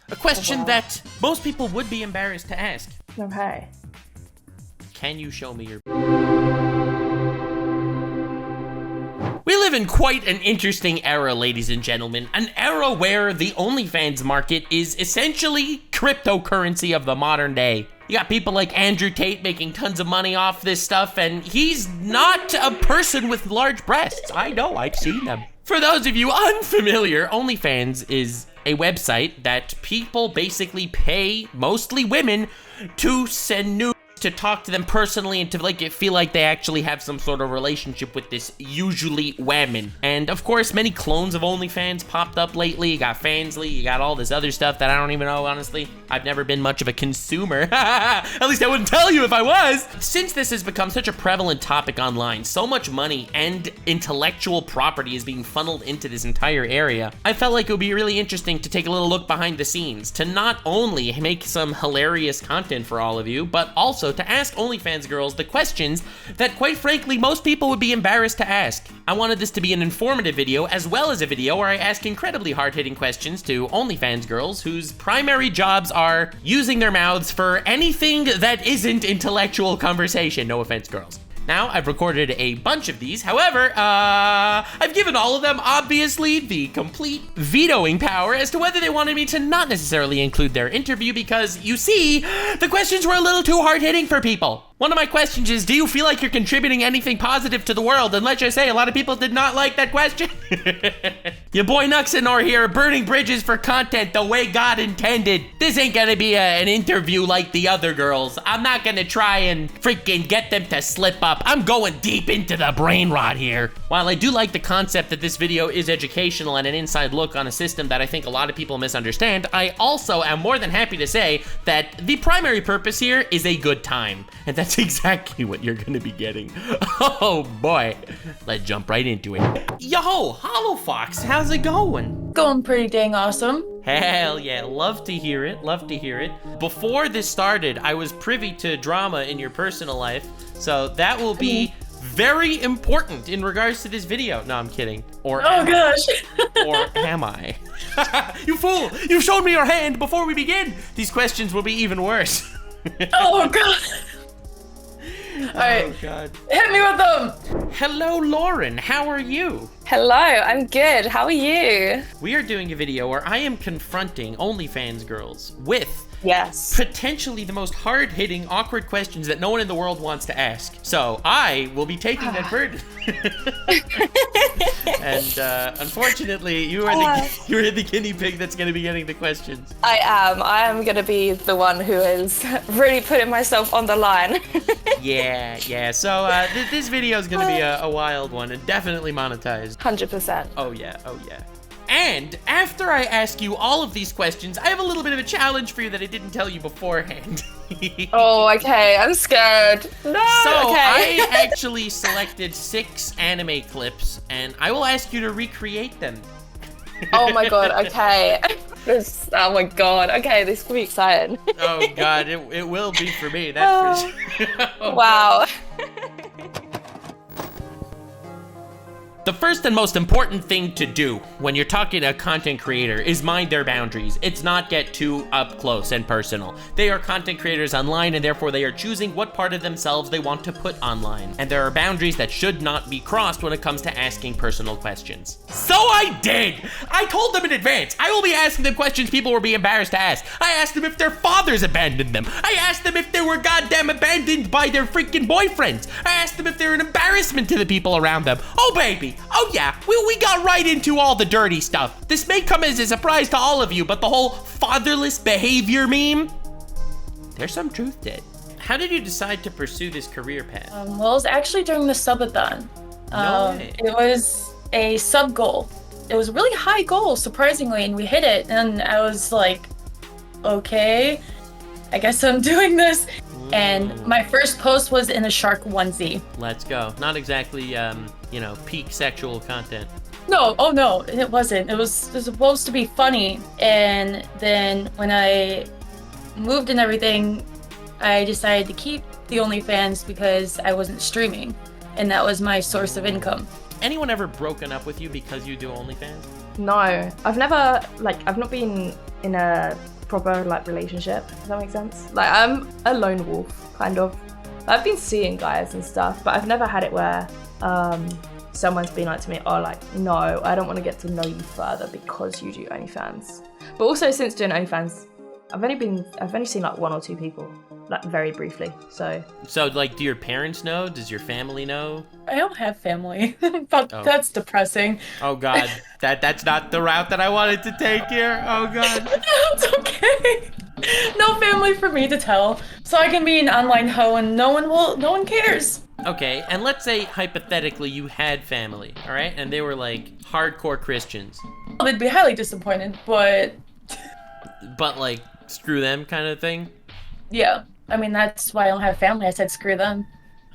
A question that most people would be embarrassed to ask. Okay. Can you show me your... We live in quite an interesting era, ladies and gentlemen. An era where the OnlyFans market is essentially cryptocurrency of the modern day. You got people like Andrew Tate making tons of money off this stuff, and he's not a person with large breasts. I know, I've seen them. For those of you unfamiliar, OnlyFans is a website that people basically pay, mostly women, to send nudes, to talk to them personally and to feel like they actually have some sort of relationship with this usually women. And of course, many clones of OnlyFans popped up lately. You got Fansly, you got all this other stuff that I don't even know, honestly. I've never been much of a consumer. At least I wouldn't tell you if I was. Since this has become such a prevalent topic online, so much money and intellectual property is being funneled into this entire area, I felt like it would be really interesting to take a little look behind the scenes, to not only make some hilarious content for all of you, but also to ask OnlyFans girls the questions that, quite frankly, most people would be embarrassed to ask. I wanted this to be an informative video, as well as a video where I ask incredibly hard-hitting questions to OnlyFans girls whose primary jobs are using their mouths for anything that isn't intellectual conversation. No offense, girls. Now, I've recorded a bunch of these. However, I've given all of them, obviously, the complete vetoing power as to whether they wanted me to not necessarily include their interview because, you see, the questions were a little too hard-hitting for people. One of my questions is, do you feel like you're contributing anything positive to the world? And let's just say, a lot of people did not like that question. Your boy Nuxenor here, burning bridges for content the way God intended. This ain't gonna be an interview like the other girls. I'm not gonna try and freaking get them to slip up. I'm going deep into the brain rot here. While I do like the concept that this video is educational and an inside look on a system that I think a lot of people misunderstand, I also am more than happy to say that the primary purpose here is a good time. And that's exactly what you're gonna be getting. Oh boy, let's jump right into it. Yo, Hollow Fox, how's it going? Going pretty dang awesome. Hell yeah, love to hear it, love to hear it. Before this started, I was privy to drama in your personal life, so that will be very important in regards to this video. No, I'm kidding. Or gosh. Or am I? You fool, you've shown me your hand before we begin. These questions will be even worse. Oh god. Alright, Oh god. hit me with them! Hello, Lauren. How are you? Hello, I'm good. How are you? We are doing a video where I am confronting OnlyFans girls with Yes. potentially the most hard-hitting, awkward questions that no one in the world wants to ask. So I will be taking that burden. And unfortunately, you are the guinea pig that's going to be getting the questions. I am going to be the one who is really putting myself on the line. Yeah. So this video is going to be a wild one and definitely monetized. 100%. Oh yeah. And after I ask you all of these questions, I have a little bit of a challenge for you that I didn't tell you beforehand. Oh, okay. I'm scared. No, So okay. I actually selected 6 anime clips, and I will ask you to recreate them. Oh my god, okay. Oh my god, okay, this will be exciting. Oh god, it will be for me, that's for sure. Wow. The first and most important thing to do when you're talking to a content creator is mind their boundaries. It's not get too up close and personal. They are content creators online, and therefore they are choosing what part of themselves they want to put online. And there are boundaries that should not be crossed when it comes to asking personal questions. So I did! I told them in advance. I will be asking them questions people will be embarrassed to ask. I asked them if their fathers abandoned them. I asked them if they were goddamn abandoned by their freaking boyfriends. I asked them if they're an embarrassment to the people around them. Oh baby, oh yeah, we got right into all the dirty stuff. This may come as a surprise to all of you, but the whole fatherless behavior meme, there's some truth to it. How did you decide to pursue this career path? Well, it was actually during the subathon. No way. It was a sub goal. It was a really high goal, surprisingly, and we hit it. And I was like, okay, I guess I'm doing this. And my first post was in a shark onesie. Let's go. Not exactly, peak sexual content. No, oh no, it wasn't. It was supposed to be funny. And then when I moved and everything, I decided to keep the OnlyFans because I wasn't streaming. And that was my source of income. Anyone ever broken up with you because you do OnlyFans? No, I've not been in a proper like relationship. Does that make sense? Like I'm a lone wolf, kind of. I've been seeing guys and stuff, but I've never had it where someone's been like to me, oh, like, no, I don't want to get to know you further because you do OnlyFans. But also since doing OnlyFans, I've only seen like 1 or 2 people, like very briefly. So like, do your parents know? Does your family know? I don't have family, but that's depressing. Oh God, that's not the route that I wanted to take here. Oh God. It's okay. No family for me to tell, so I can be an online hoe and no one cares. Okay, and let's say hypothetically you had family, all right, and they were like hardcore Christians. Well, they'd be highly disappointed, but like screw them kind of thing. Yeah, I mean that's why I don't have family. I said screw them.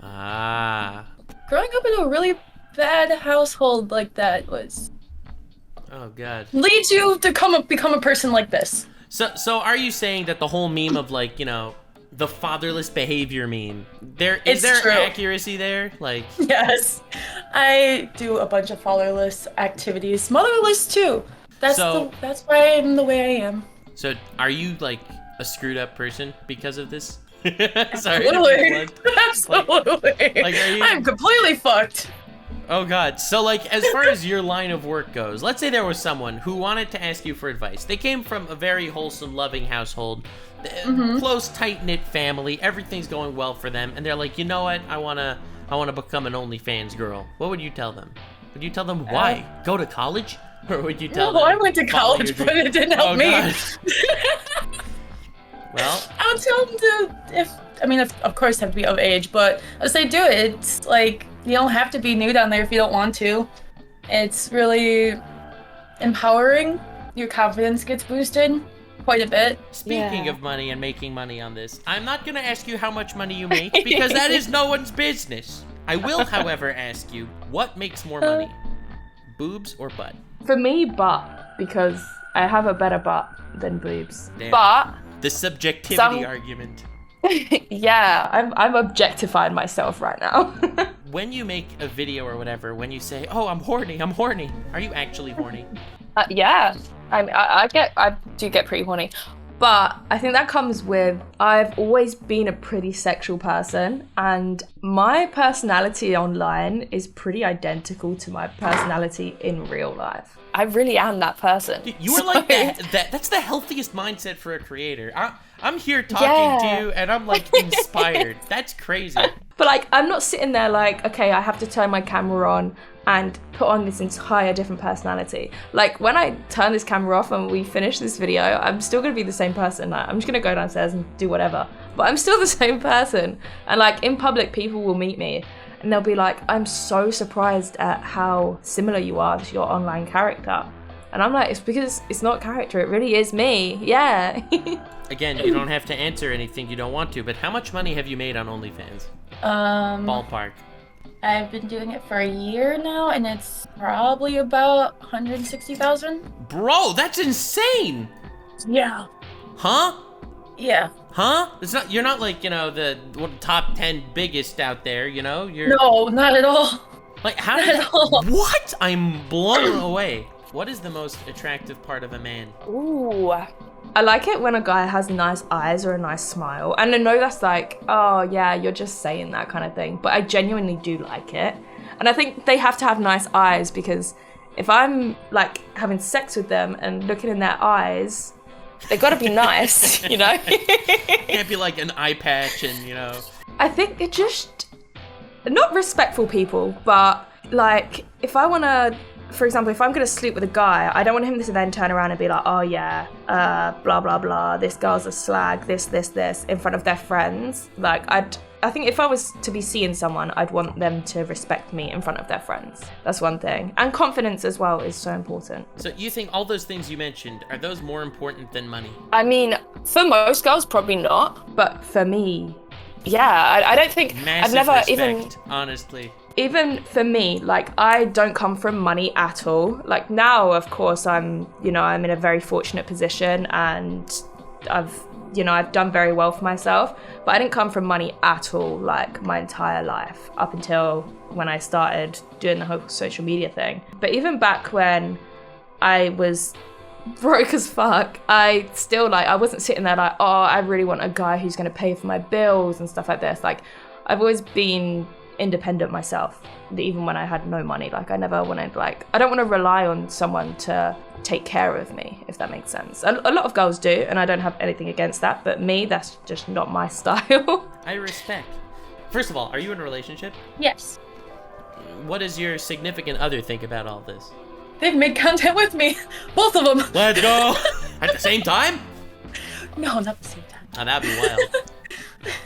Ah. Growing up in a really bad household like that Oh God. leads you to become a person like this. So are you saying that the whole meme of like, you know, the fatherless behavior meme, is there true. accuracy there? Like, Yes, I do a bunch of fatherless activities, motherless too. That's why I'm the way I am. So are you like a screwed up person because of this? Sorry. Absolutely. Absolutely. Like, are you... I'm completely fucked. Oh God. So like, as far as your line of work goes, let's say there was someone who wanted to ask you for advice. They came from a very wholesome, loving household, close, tight-knit family. Everything's going well for them. And they're like, you know what? I wanna become an OnlyFans girl. What would you tell them? Would you tell them why? Go to college? Or would you tell them? I went to college, but it didn't help me. Well, I would tell them to, of course, have to be of age, but as they do it, it's like, you don't have to be nude on there if you don't want to. It's really empowering. Your confidence gets boosted quite a bit. Speaking of money and making money on this, I'm not going to ask you how much money you make because that is no one's business. I will, however, ask you, what makes more money? Boobs or butt? For me, butt, because I have a better butt than boobs. Damn. But the subjectivity argument. Yeah, I'm objectifying myself right now. When you make a video or whatever, when you say, "Oh, I'm horny," are you actually horny? Yeah, I do get pretty horny, but I think that comes with I've always been a pretty sexual person, and my personality online is pretty identical to my personality in real life. I really am that person. Dude, you are like that's the healthiest mindset for a creator. I'm here talking to you and I'm like inspired. That's crazy. But like, I'm not sitting there like, okay, I have to turn my camera on and put on this entire different personality. Like when I turn this camera off and we finish this video, I'm still gonna be the same person. Like, I'm just gonna go downstairs and do whatever, but I'm still the same person. And like in public, people will meet me and they'll be like, I'm so surprised at how similar you are to your online character. And I'm like, it's because it's not character, it really is me. Yeah. Again, you don't have to answer anything you don't want to, but how much money have you made on OnlyFans? Ballpark. I've been doing it for a year now, and it's probably about 160,000. Bro, that's insane! Yeah. Huh? Yeah. Huh? You're not like, you know, the top 10 biggest out there, you know? No, not at all. Like, how did What? I'm blown away. What is the most attractive part of a man? Ooh. I like it when a guy has nice eyes or a nice smile. And I know that's like, oh yeah, you're just saying that kind of thing. But I genuinely do like it. And I think they have to have nice eyes because if I'm like having sex with them and looking in their eyes, they gotta be nice, you know? Can't be like an eye patch and, you know. I think it just, not respectful people, but like if I wanna, for example, if I'm going to sleep with a guy, I don't want him to then turn around and be like, oh yeah, blah, blah, blah, this girl's a slag, this, in front of their friends. Like, I think if I was to be seeing someone, I'd want them to respect me in front of their friends. That's one thing. And confidence as well is so important. So you think all those things you mentioned, are those more important than money? I mean, for most girls, probably not. But for me, yeah, I don't think, Massive I've never respect, honestly. Even for me, like, I don't come from money at all. Like, now, of course, I'm in a very fortunate position and I've done very well for myself, but I didn't come from money at all, like, my entire life up until when I started doing the whole social media thing. But even back when I was broke as fuck, I still like, I wasn't sitting there like, oh, I really want a guy who's going to pay for my bills and stuff like this. Like, I've always been independent myself, even when I had no money. Like, I never wanted, like, I don't want to rely on someone to take care of me, if that makes sense. A lot of girls do, and I don't have anything against that, but me, that's just not my style. I respect. First of all, are you in a relationship? Yes. What does your significant other think about all this? They've made content with me. Both of them. Let's go! At the same time? No, not the same time. Oh, that'd be wild.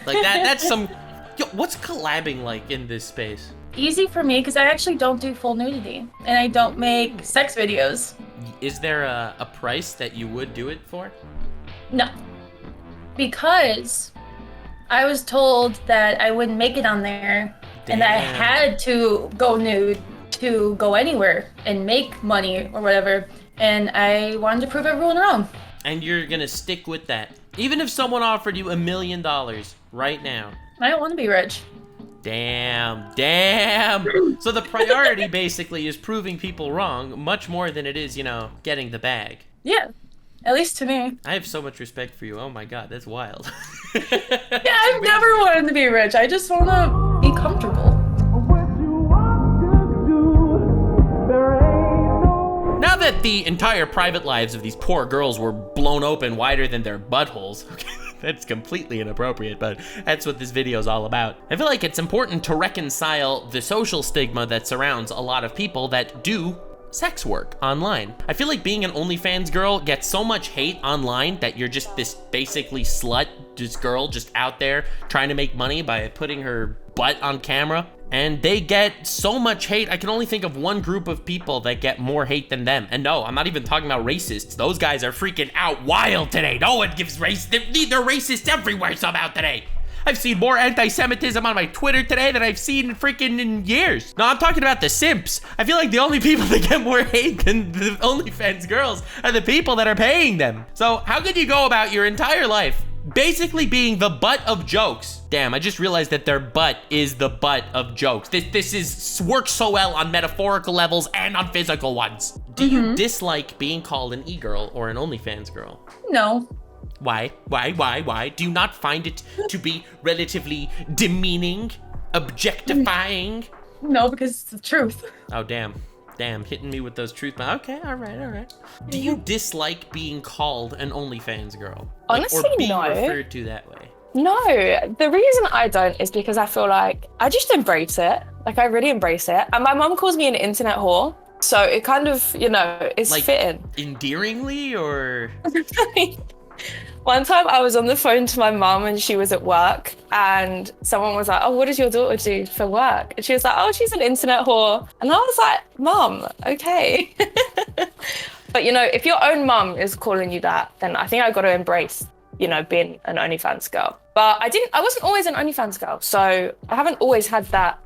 Like, that's some... Yo, what's collabing like in this space? Easy for me, because I actually don't do full nudity. And I don't make sex videos. Is there a price that you would do it for? No. Because I was told that I wouldn't make it on there. Damn. And I had to go nude to go anywhere and make money or whatever. And I wanted to prove everyone wrong. And you're gonna stick with that. Even if someone offered you $1 million right now. I don't want to be rich. Damn. So the priority basically is proving people wrong much more than it is, getting the bag. Yeah, at least to me. I have so much respect for you. Oh my god, that's wild. Yeah, I've never wanted to be rich. I just want to be comfortable. Now that the entire private lives of these poor girls were blown open wider than their buttholes, that's completely inappropriate, but that's what this video is all about. I feel like it's important to reconcile the social stigma that surrounds a lot of people that do sex work online. I feel like being an OnlyFans girl gets so much hate online that you're just this basically slut, this girl just out there trying to make money by putting her butt on camera. And they get so much hate. I can only think of one group of people that get more hate than them. And no, I'm not even talking about racists. Those guys are freaking out wild today. No one gives race. They're racists everywhere somehow today. I've seen more anti-Semitism on my Twitter today than I've seen in years. No, I'm talking about the simps. I feel like the only people that get more hate than the OnlyFans girls are the people that are paying them. So how could you go about your entire life basically being the butt of jokes? Damn, I just realized that their butt is the butt of jokes. This works so well on metaphorical levels and on physical ones. Do you dislike being called an e-girl or an OnlyFans girl? No. Why? Do you not find it to be relatively demeaning, objectifying? No, because it's the truth. Oh, damn, hitting me with those truth. Okay, all right. Do you dislike being called an OnlyFans girl? Honestly, or being no. referred to that way? No, the reason I don't is because I feel like I just embrace it. Like, I really embrace it. And my mom calls me an internet whore. So it kind of, it's like, fitting. Endearingly, or? One time I was on the phone to my mom and she was at work and someone was like, oh, what does your daughter do for work? And she was like, oh, she's an internet whore. And I was like, Mom, okay. But, if your own mum is calling you that, then I think I got to embrace, being an OnlyFans girl. But I wasn't always an OnlyFans girl. So I haven't always had that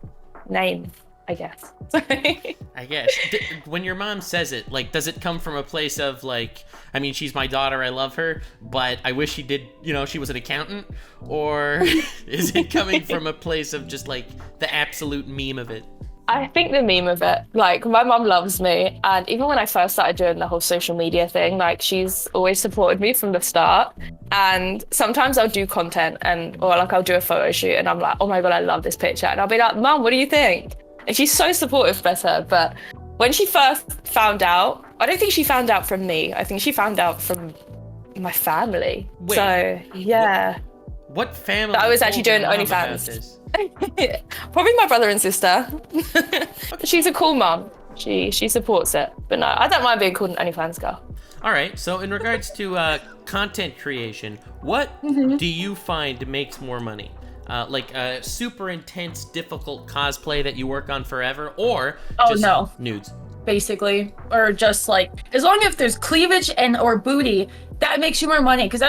name, I guess. I guess. When your mom says it, does it come from a place of she's my daughter, I love her, but I wish she did, she was an accountant? Or is it coming from a place of just the absolute meme of it? I think the meme of it, my mom loves me. And even when I first started doing the whole social media thing, she's always supported me from the start. And sometimes I'll do content or I'll do a photo shoot and I'm like, oh my God, I love this picture. And I'll be like, Mom, what do you think? And she's so supportive, bless her. But when she first found out, I don't think she found out from me. I think she found out from my family. Wait, so, yeah. What family? That I was actually doing OnlyFans. Probably my brother and sister. She's a cool mom. She supports it. But no, I don't mind being called an OnlyFans girl. All right. So in regards to content creation, what do you find makes more money? A super intense, difficult cosplay that you work on forever, or just nudes? Basically, or just as long as there's cleavage or booty, that makes you more money. Because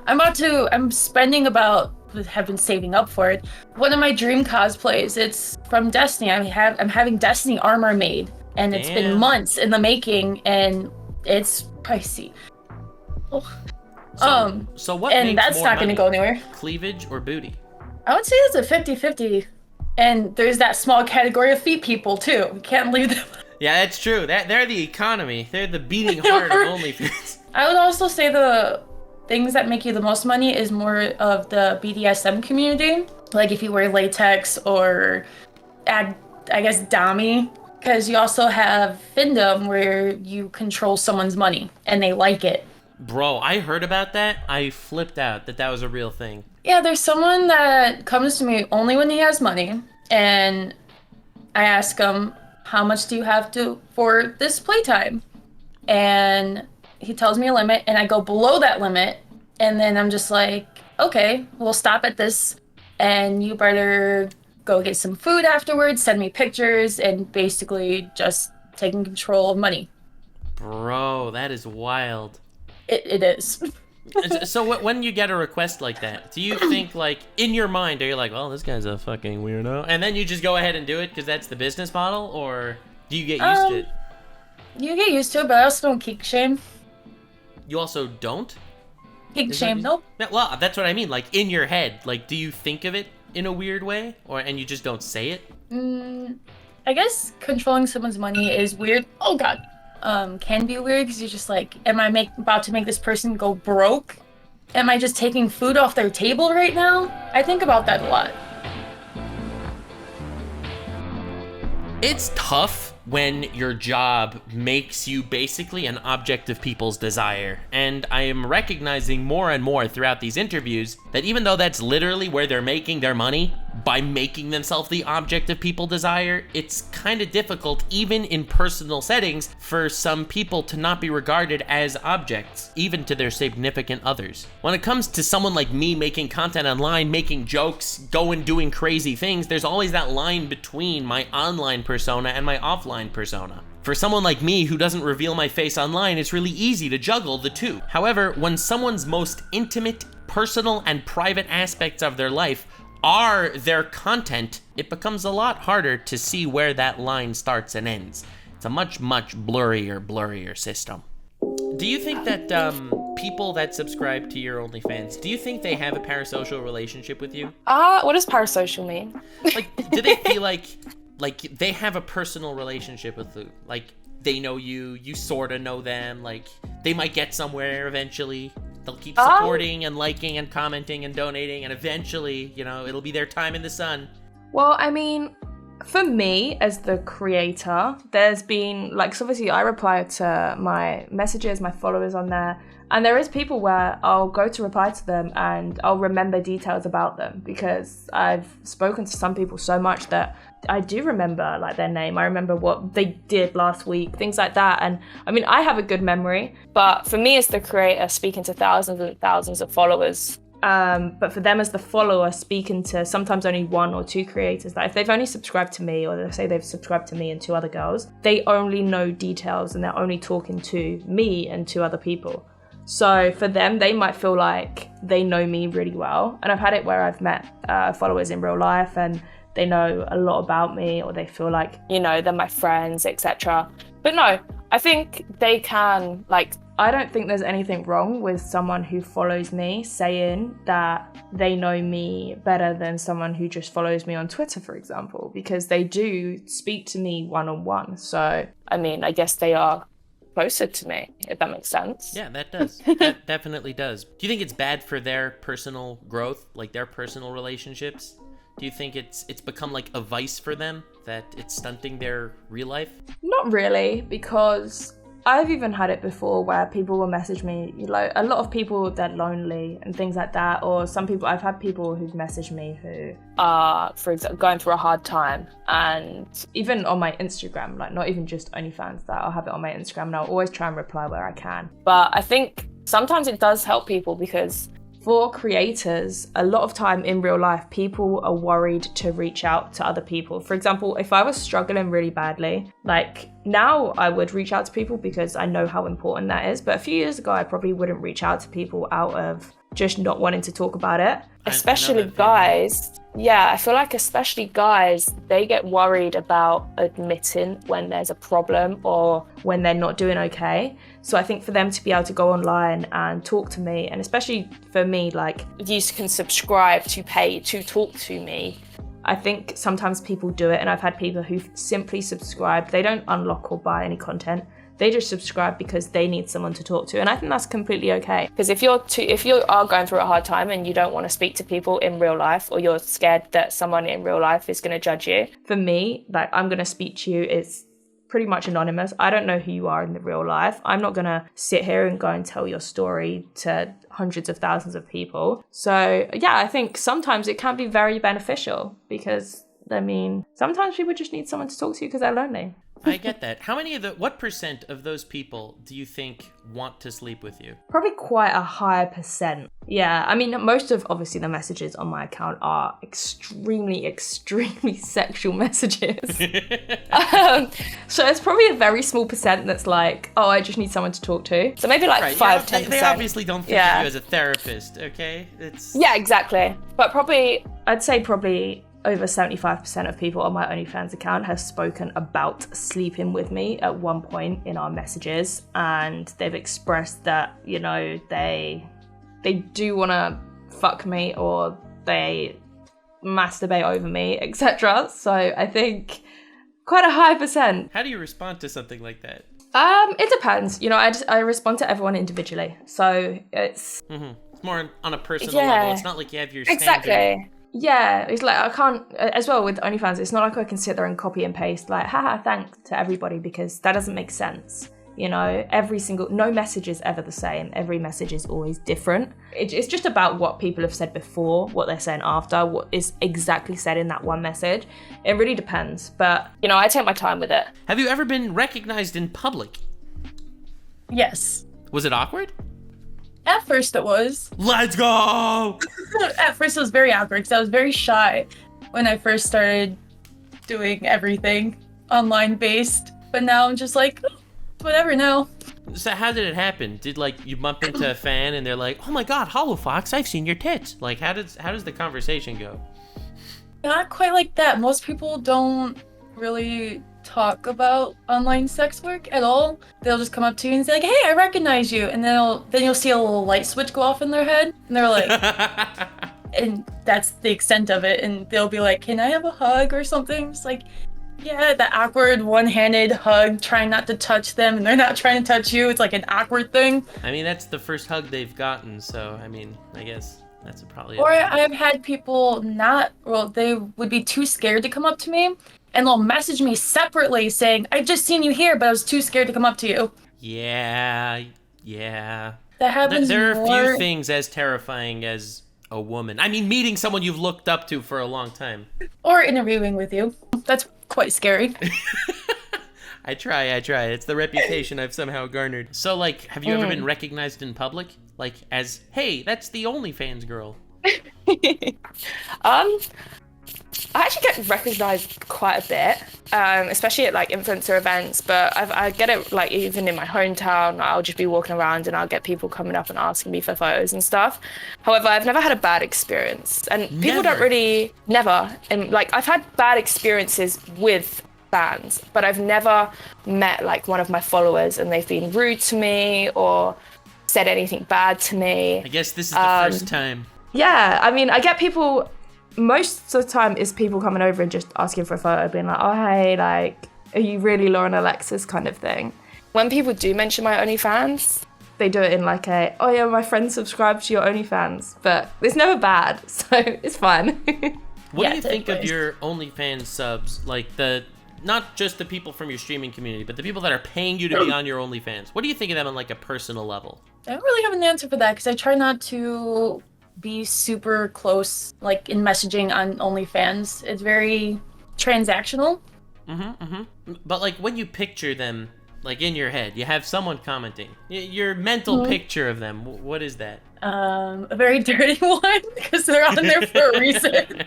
I'm spending have been saving up for it. One of my dream cosplays, it's from Destiny. I'm having Destiny armor made, and it's been months in the making, and it's pricey. So what? And makes that's more not going to go anywhere. Cleavage or booty? I would say it's a 50-50. And there's that small category of feet people too. We can't leave them. Yeah, that's true. They're the economy. They're the beating heart of OnlyFans. I would also say the things that make you the most money is more of the BDSM community. Like if you wear latex or add, I guess, Dami. Because you also have Findom where you control someone's money and they like it. Bro, I heard about that. I flipped out that was a real thing. Yeah, there's someone that comes to me only when he has money. And I ask him, how much do you have for this playtime? And he tells me a limit and I go below that limit. And then I'm just like, okay, we'll stop at this. And you better go get some food afterwards, send me pictures, and basically just taking control of money. Bro, that is wild. It is. So when you get a request like that, do you think, like, in your mind, are you like, well, this guy's a fucking weirdo? And then you just go ahead and do it because that's the business model? Or do you get used to it? You get used to it, but I also don't kink shame. You also don't? Kink shame, nope. Well, that's what I mean. Like, in your head, like, do you think of it in a weird way, and you just don't say it? I guess controlling someone's money is weird. Oh god, can be weird because you're just like, am I about to make this person go broke? Am I just taking food off their table right now? I think about that a lot. It's tough when your job makes you basically an object of people's desire. And I am recognizing more and more throughout these interviews that even though that's literally where they're making their money, by making themselves the object of people's desire, it's kind of difficult, even in personal settings, for some people to not be regarded as objects, even to their significant others. When it comes to someone like me making content online, making jokes, doing crazy things, there's always that line between my online persona and my offline persona. For someone like me who doesn't reveal my face online, it's really easy to juggle the two. However, when someone's most intimate, personal, and private aspects of their life are their content, it becomes a lot harder to see where that line starts and ends. It's a much blurrier system. Do you think that people that subscribe to your OnlyFans, do you think they have a parasocial relationship with you? What does parasocial mean? Like, do they feel like they have a personal relationship with you? Like, they know you sort of know them, like, they might get somewhere eventually. They'll keep supporting and liking and commenting and donating, and eventually, it'll be their time in the sun. Well, I mean, for me, as the creator, there's been, like, so obviously I reply to my messages, my followers on there, and there is people where I'll go to reply to them and I'll remember details about them because I've spoken to some people so much that I do remember, like, their name. I remember what they did last week, things like that. And I mean, I have a good memory, but for me as the creator, speaking to thousands and thousands of followers, but for them as the follower, speaking to sometimes only one or two creators, that if they've only subscribed to me, or they say they've subscribed to me and two other girls, they only know details and they're only talking to me and two other people. So for them, they might feel like they know me really well. And I've had it where I've met followers in real life and they know a lot about me, or they feel like, they're my friends, etc. But no, I think they can, like, I don't think there's anything wrong with someone who follows me saying that they know me better than someone who just follows me on Twitter, for example, because they do speak to me one-on-one. So, I mean, I guess they are closer to me, if that makes sense. Yeah, that does. That definitely does. Do you think it's bad for their personal growth, like their personal relationships? Do you think it's become like a vice for them, that it's stunting their real life? Not really, because I've even had it before where people will message me, like, a lot of people, they're lonely and things like that, or some people, I've had people who've messaged me who are, for example, going through a hard time, and even on my Instagram, like, not even just OnlyFans, that I'll have it on my Instagram and I'll always try and reply where I can. But I think sometimes it does help people because for creators, a lot of time in real life, people are worried to reach out to other people. For example, if I was struggling really badly, like, now I would reach out to people because I know how important that is. But a few years ago, I probably wouldn't reach out to people out of just not wanting to talk about it. Especially guys. Yeah, I feel like especially guys, they get worried about admitting when there's a problem or when they're not doing okay. So I think for them to be able to go online and talk to me, and especially for me, like, you can subscribe to pay to talk to me, I think sometimes people do it, and I've had people who simply subscribe. They don't unlock or buy any content. They just subscribe because they need someone to talk to, and I think that's completely okay. Because if you are going through a hard time and you don't want to speak to people in real life, or you're scared that someone in real life is going to judge you. For me, like, I'm going to speak to you, it's pretty much anonymous. I don't know who you are in the real life. I'm not going to sit here and go and tell your story to hundreds of thousands of people. So yeah, I think sometimes it can be very beneficial because, I mean, sometimes people just need someone to talk to because they're lonely. I get that. What percent of those people do you think want to sleep with you? Probably quite a high percent. Yeah, I mean, most of, obviously, the messages on my account are extremely, extremely sexual messages. So it's probably a very small percent that's like, oh, I just need someone to talk to. So maybe like 5-10%. They obviously don't think of you as a therapist, okay? Yeah, exactly. But probably, I'd say probably over 75% of people on my OnlyFans account have spoken about sleeping with me at one point in our messages, and they've expressed that, you know, they do want to fuck me or they masturbate over me, etc. So I think quite a high percent. How do you respond to something like that? It depends. You know, I respond to everyone individually, so it's It's more on a personal level. It's not like you have your standard. exactly. Yeah, it's like I can't, as well with OnlyFans, it's not like I can sit there and copy and paste like, haha, thanks to everybody, because that doesn't make sense. You know, no message is ever the same. Every message is always different. It's just about what people have said before, what they're saying after, what is exactly said in that one message. It really depends, but... You know, I take my time with it. Have you ever been recognized in public? Yes. Was it awkward? At first it was. Let's go! At first it was very awkward because I was very shy when I first started doing everything online based. But now I'm just like, whatever now. So how did it happen? Did like you bump into a fan and they're like, oh my god, Hollow Fox, I've seen your tits. Like how does the conversation go? Not quite like that. Most people don't really talk about online sex work at all. They'll just come up to you and say like, hey, I recognize you, and then you'll see a little light switch go off in their head, and they're like, and that's the extent of it, and they'll be like, can I have a hug or something? It's like, yeah, the awkward one-handed hug, trying not to touch them, and they're not trying to touch you. It's like an awkward thing. I mean, that's the first hug they've gotten, so I mean, I guess that's probably Or it. I've had people they would be too scared to come up to me, and they'll message me separately saying, I've just seen you here, but I was too scared to come up to you. Yeah. That happens There are more. few things as terrifying as a woman. I mean, meeting someone you've looked up to for a long time. Or interviewing with you. That's quite scary. I try. It's the reputation I've somehow garnered. So, like, have you ever been recognized in public? Like, as, hey, that's the OnlyFans girl. I actually get recognized quite a bit, especially at like influencer events, but I get it like even in my hometown. I'll just be walking around and I'll get people coming up and asking me for photos and stuff. However, I've never had a bad experience, and people don't really, never. And like I've had bad experiences with fans, but I've never met like one of my followers and they've been rude to me or said anything bad to me. I guess this is the first time. Yeah, I mean, I get people... Most of the time is people coming over and just asking for a photo, being like, oh, hey, like, are you really Lauren Alexis kind of thing? When people do mention my OnlyFans, they do it in like oh yeah, my friend subscribed to your OnlyFans, but it's never bad, so it's fine. What do you think of your OnlyFans subs? Like not just the people from your streaming community, but the people that are paying you to be on your OnlyFans. What do you think of them on like a personal level? I don't really have an answer for that because I try not to be super close, like in messaging on OnlyFans. It's very transactional. But like when you picture them, like in your head, you have someone commenting. Your mental picture of them, what is that? A very dirty one because they're on there for a reason.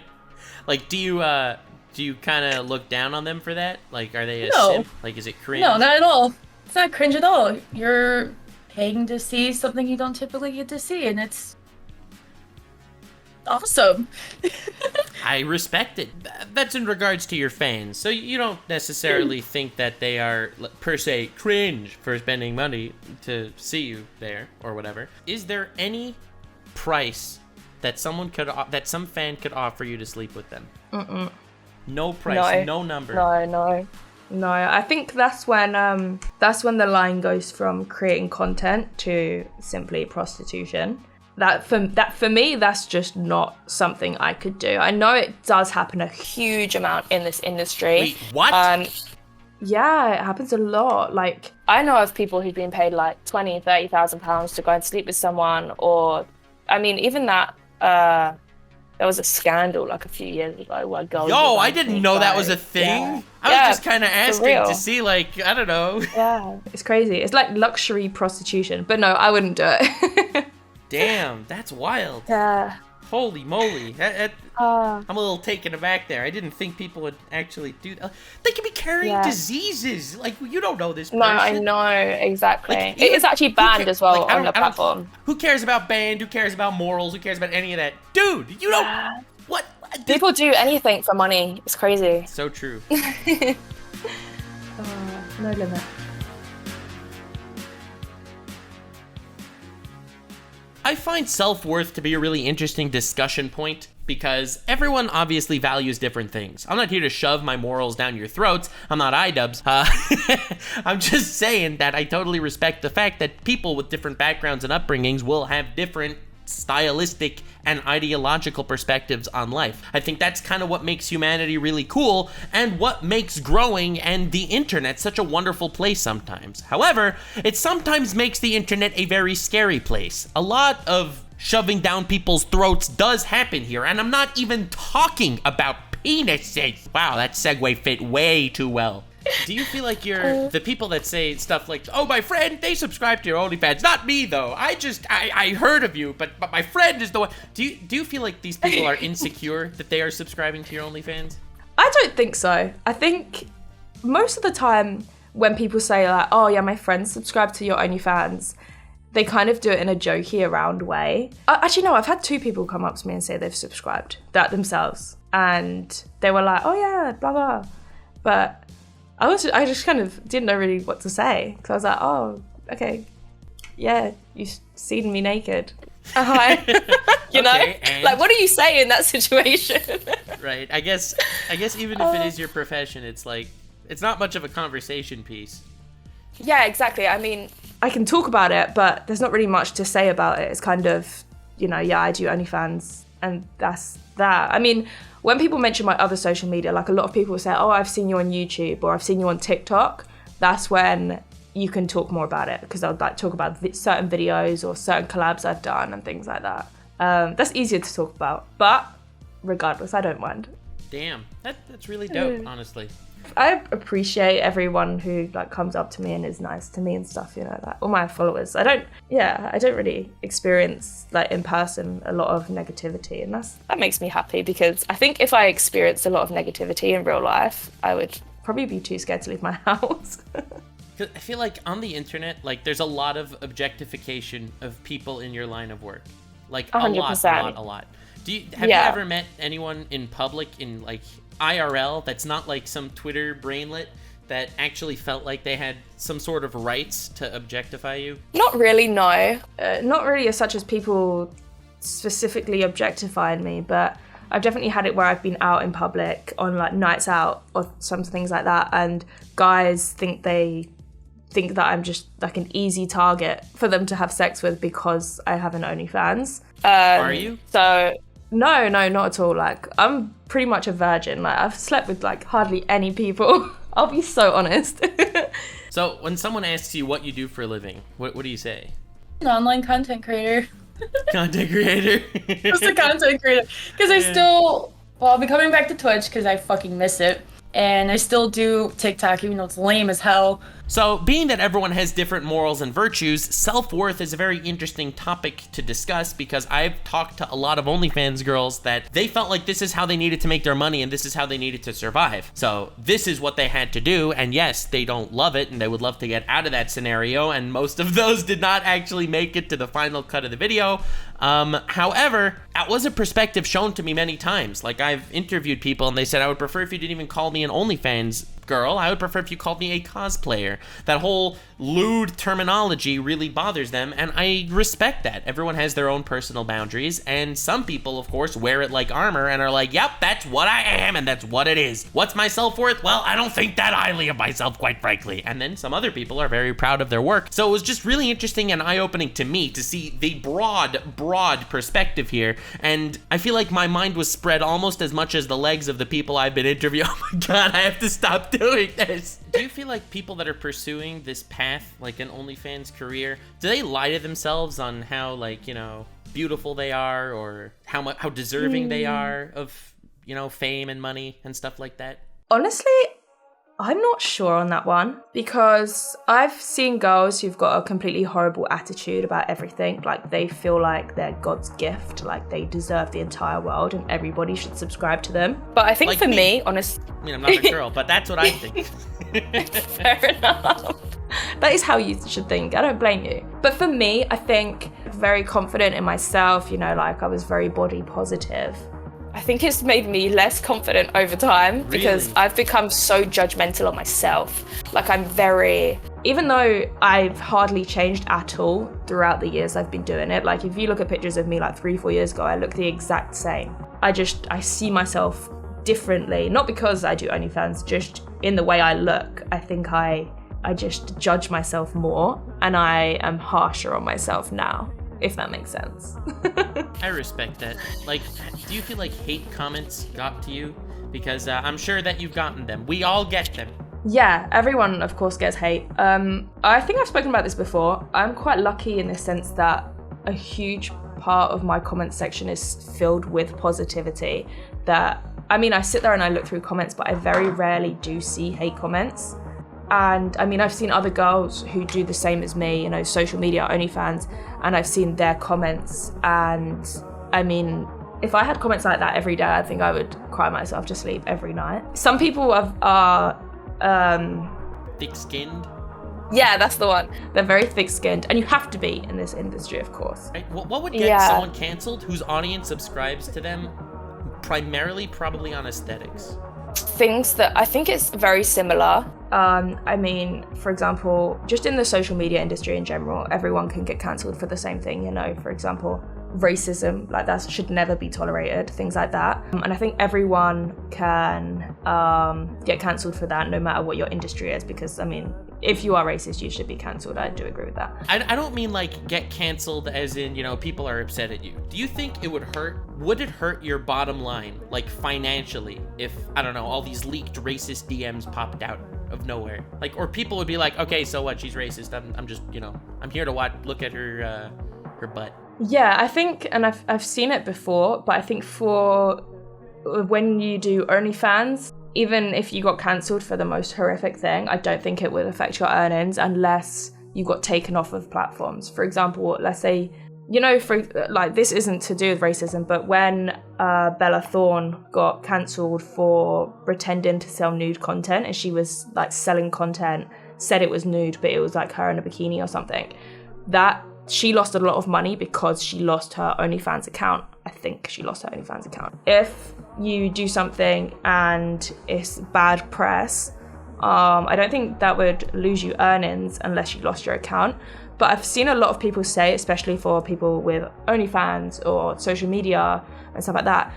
Like, do you kind of look down on them for that? Like, are they a No. simp? Like, is it cringe? No, not at all. It's not cringe at all. You're paying to see something you don't typically get to see, and it's awesome. I respect it. That's in regards to your fans. So you don't necessarily think that they are, per se, cringe for spending money to see you there or whatever. Is there any price that that some fan could offer you to sleep with them? No price, no number. No, I think that's when the line goes from creating content to simply prostitution. That for me, that's just not something I could do. I know it does happen a Huge amount in this industry. Wait, what? yeah, it happens a lot. Like, I know of people who've been paid like £20,000-30,000 to go and sleep with someone, or I mean, even that. There was a scandal like a few years ago where girls. Yo, I didn't know that was a thing. Yeah. I was just kind of asking to see, like, I don't know. Yeah. it's crazy. It's like luxury prostitution. But no, I wouldn't do it. Damn, that's wild. Yeah. Holy moly. I'm a little taken aback there. I didn't think people would actually do that. They could be carrying diseases. Like, you don't know this person. No, I know, exactly. Like, it is actually banned as well like, on the platform. Who cares about band? Who cares about morals? Who cares about any of that? Dude, you don't... What? People do anything for money. It's crazy. So true. No limit. I find self-worth to be a really interesting discussion point because everyone obviously values different things. I'm not here to shove my morals down your throats. I'm not iDubbbz. I'm just saying that I totally respect the fact that people with different backgrounds and upbringings will have different stylistic and ideological perspectives on life. I think that's kind of what makes humanity really cool and what makes growing and the internet such a wonderful place sometimes. However, it sometimes makes the internet a very scary place. A lot of shoving down people's throats does happen here, and I'm not even talking about penises. Wow, that segue fit way too well. Do you feel like you're the people that say stuff like, oh, my friend, they subscribe to your OnlyFans? Not me, though. I heard of you, but my friend is the one. Do you feel like these people are insecure that they are subscribing to your OnlyFans? I don't think so. I think most of the time when people say like, oh yeah, my friends subscribe to your OnlyFans, they kind of do it in a jokey around way. Actually, no, I've had 2 people come up to me and say they've subscribed that themselves. And they were like, oh yeah, blah, blah. But I just kind of didn't know really what to say. Because I was like, oh, okay. Yeah, you've seen me naked. You know? And... Like, what do you say in that situation? Right. I guess even if it is your profession, it's like, it's not much of a conversation piece. Yeah, exactly. I mean, I can talk about it, but there's not really much to say about it. It's kind of, you know, yeah, I do OnlyFans, and that's that. I mean, when people mention my other social media, like a lot of people say, oh, I've seen you on YouTube or I've seen you on TikTok. That's when you can talk more about it, because I'll like talk about certain videos or certain collabs I've done and things like that. That's easier to talk about, but regardless, I don't mind. Damn, that's really dope, honestly. I appreciate everyone who like comes up to me and is nice to me and stuff, you know, like all my followers. I don't really experience like in person a lot of negativity, and that makes me happy, because I think if I experienced a lot of negativity in real life, I would probably be too scared to leave my house. I feel like on the internet, like there's a lot of objectification of people in your line of work, like 100%. a lot. Have you ever met anyone in public in like IRL that's not like some Twitter brainlet that actually felt like they had some sort of rights to objectify you? Not really, no. Not really as such as people specifically objectifying me, but I've definitely had it where I've been out in public on like nights out or some things like that, and guys think that I'm just like an easy target for them to have sex with because I have an OnlyFans. Are you? So no, not at all. Like, I'm pretty much a virgin. Like, I've slept with like hardly any people. I'll be so honest. So when someone asks you what you do for a living, what do you say? An online content creator. Content creator. Just a content creator. Because I'll be coming back to Twitch because I fucking miss it. And I still do TikTok, even though it's lame as hell. So, being that everyone has different morals and virtues, self-worth is a very interesting topic to discuss, because I've talked to a lot of OnlyFans girls that they felt like this is how they needed to make their money and this is how they needed to survive. So, this is what they had to do, and yes, they don't love it and they would love to get out of that scenario, and most of those did not actually make it to the final cut of the video. However, that was a perspective shown to me many times. Like, I've interviewed people and they said, I would prefer if you didn't even call me an OnlyFans girl. I would prefer if you called me a cosplayer. That whole lewd terminology really bothers them, and I respect that. Everyone has their own personal boundaries, and some people, of course, wear it like armor and are like, yep, that's what I am, and that's what it is. What's my self-worth? Well, I don't think that highly of myself, quite frankly. And then some other people are very proud of their work. So it was just really interesting and eye-opening to me to see the broad perspective here, and I feel like my mind was spread almost as much as the legs of the people I've been interviewing. Oh my god, I have to stop doing this. Do you feel like people that are pursuing this path, like an OnlyFans career, do they lie to themselves on how, like, you know, beautiful they are, or how deserving they are of, you know, fame and money and stuff like that? Honestly, I'm not sure on that one, because I've seen girls who've got a completely horrible attitude about everything. Like, they feel like they're God's gift, like they deserve the entire world and everybody should subscribe to them. But I think Like for me. me, honestly... I mean, I'm not a girl, but that's what I think. Fair enough. That is how you should think. I don't blame you. But for me, I think very confident in myself, you know, like I was very body positive. I think it's made me less confident over time because Really? I've become so judgmental of myself. Like, I'm very... Even though I've hardly changed at all throughout the years I've been doing it, like if you look at pictures of me like 3-4 years ago, I look the exact same. I see myself differently, not because I do OnlyFans, just in the way I look. I think I just judge myself more, and I am harsher on myself now, if that makes sense. I respect that. Like, do you feel like hate comments got to you? Because I'm sure that you've gotten them. We all get them. Yeah, everyone, of course, gets hate. I think I've spoken about this before. I'm quite lucky in the sense that a huge part of my comment section is filled with positivity. I sit there and I look through comments, but I very rarely do see hate comments. And I mean, I've seen other girls who do the same as me, you know, social media, OnlyFans, and I've seen their comments. And I mean, if I had comments like that every day, I think I would cry myself to sleep every night. Some people are Thick-skinned? Yeah, that's the one. they're very thick-skinned, and you have to be in this industry, of course. Right? What would get Yeah. someone canceled whose audience subscribes to them primarily probably on aesthetics? Things that I think it's very similar. I mean, for example, just in the social media industry in general, everyone can get cancelled for the same thing, you know, for example, racism, like that should never be tolerated, things like that. And I think everyone can get cancelled for that no matter what your industry is, because I mean, if you are racist, you should be cancelled. I do agree with that. I don't mean like get canceled as in, you know, people are upset at you. Do you think it would it hurt your bottom line, like financially, if, I don't know, all these leaked racist DMs popped out of nowhere? Like, or people would be like, okay, so what, she's racist, I'm just, you know, I'm here to look at her butt. Yeah, I think, and I've seen it before, but I think for when you do OnlyFans, even if you got cancelled for the most horrific thing, I don't think it would affect your earnings unless you got taken off of platforms. For example, let's say, you know, this isn't to do with racism, but when Bella Thorne got cancelled for pretending to sell nude content, and she was like selling content, said it was nude, but it was like her in a bikini or something, that she lost a lot of money because she lost her OnlyFans account. I think she lost her OnlyFans account. If you do something and it's bad press, I don't think that would lose you earnings unless you lost your account. But I've seen a lot of people say, especially for people with OnlyFans or social media and stuff like that,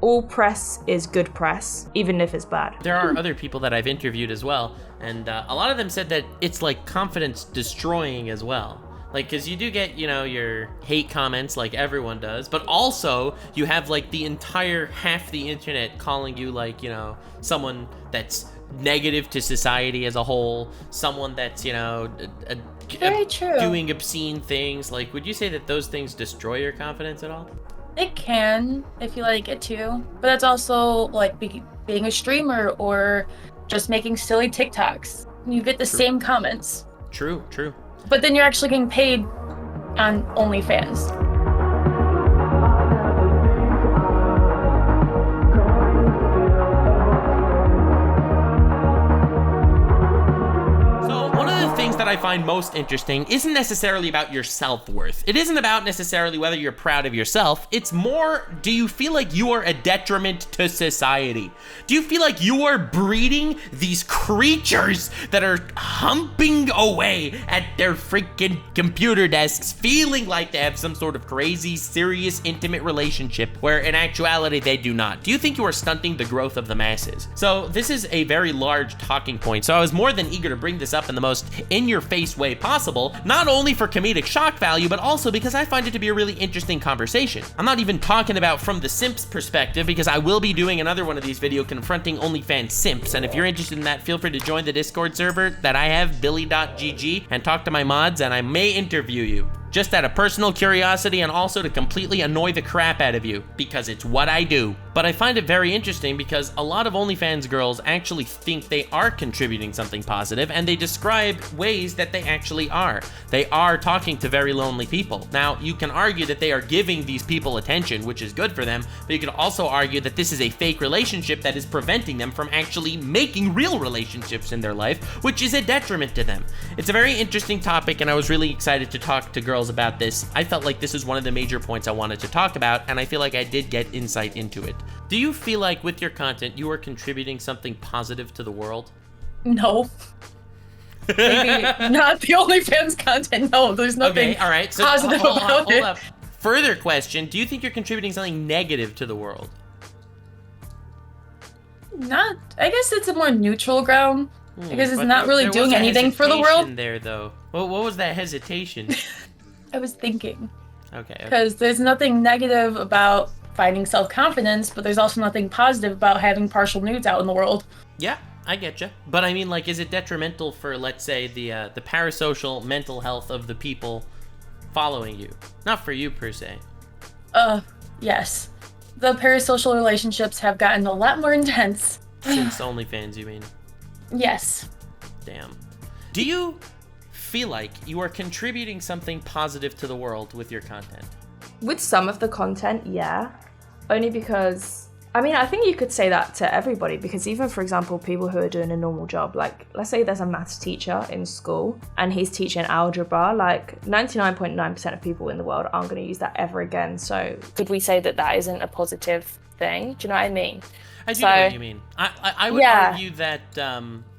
all press is good press, even if it's bad. There are other people that I've interviewed as well, and a lot of them said that it's like confidence destroying as well. Like, because you do get, you know, your hate comments like everyone does, but also you have like the entire half the internet calling you like, you know, someone that's negative to society as a whole, someone that's, you know, Very true. doing obscene things. Like, would you say that those things destroy your confidence at all? It can, if you let it get to you. But that's also like being a streamer or just making silly TikToks. You get the same comments. True. But then you're actually getting paid on OnlyFans. So one of the things that I find most interesting isn't necessarily about your self-worth. It isn't about necessarily whether you're proud of yourself. It's more, do you feel like you are a detriment to society? Do you feel like you are breeding these creatures that are humping away at their freaking computer desks, feeling like they have some sort of crazy, serious, intimate relationship, where in actuality they do not? Do you think you are stunting the growth of the masses? So this is a very large talking point, so I was more than eager to bring this up in the most in-your-face way possible, not only for comedic shock value, but also because I find it to be a really interesting conversation. I'm not even talking about from the simps perspective, because I will be doing another one of these videos confronting OnlyFans simps, and if you're interested in that, feel free to join the Discord server that I have, billy.gg, and talk to my mods, and I may interview you. Just out of personal curiosity and also to completely annoy the crap out of you, because it's what I do. But I find it very interesting because a lot of OnlyFans girls actually think they are contributing something positive, and they describe ways that they actually are. They are talking to very lonely people. Now, you can argue that they are giving these people attention, which is good for them, but you can also argue that this is a fake relationship that is preventing them from actually making real relationships in their life, which is a detriment to them. It's a very interesting topic, and I was really excited to talk to girls about this. I felt like this is one of the major points I wanted to talk about, and I feel like I did get insight into it. Do you feel like with your content you are contributing something positive to the world? No. Maybe not the OnlyFans content. No, there's nothing all right. So, positive about it. Hold up. Further question, do you think you're contributing something negative to the world? Not, I guess it's a more neutral ground, because it's not really doing anything for the world. There, though. What was that hesitation? I was thinking. Okay. Because there's nothing negative about finding self-confidence, but there's also nothing positive about having partial nudes out in the world. Yeah, I get you. But I mean, like, is it detrimental for, let's say, the parasocial mental health of the people following you? Not for you, per se. Yes. The parasocial relationships have gotten a lot more intense. Since OnlyFans, you mean? Yes. Damn. Do you feel like you are contributing something positive to the world with your content? With some of the content, yeah. Only because, I mean, I think you could say that to everybody, because even, for example, people who are doing a normal job, like, let's say there's a maths teacher in school and he's teaching algebra, like 99.9% of people in the world aren't going to use that ever again. So Could we say that that isn't a positive thing? Do you know what I mean? I do know what you mean. I would argue that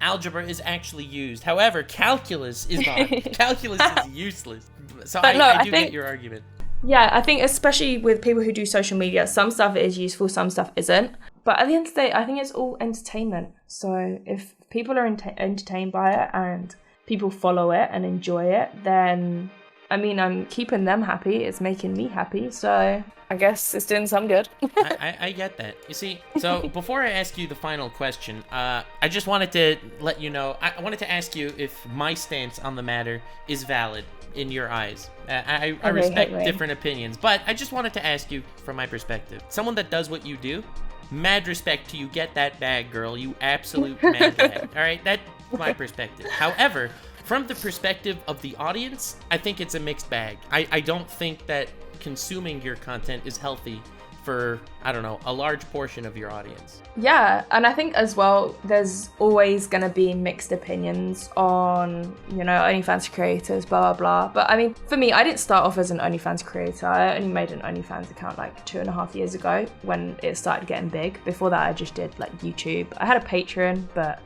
algebra is actually used. However, calculus is not. Calculus is useless. So I do get your argument. Yeah, I think especially with people who do social media, some stuff is useful, some stuff isn't. But at the end of the day, I think it's all entertainment. So if people are entertained by it and people follow it and enjoy it, then, I mean, I'm keeping them happy. It's making me happy, so I guess it's doing some good. I get that. You see, so before I ask you the final question, I just wanted to let you know, I wanted to ask you if my stance on the matter is valid in your eyes. I respect different opinions, but I just wanted to ask you from my perspective. Someone that does what you do, mad respect to you. Get that bag, girl. You absolute mad bag. All right, that's my perspective. However, from the perspective of the audience, I think it's a mixed bag. I don't think that consuming your content is healthy for, I don't know, a large portion of your audience. Yeah, and I think as well, there's always going to be mixed opinions on, you know, OnlyFans creators, blah, blah, blah. But I mean, for me, I didn't start off as an OnlyFans creator. I only made an OnlyFans account like 2.5 years ago when it started getting big. Before that, I just did like YouTube. I had a Patreon, but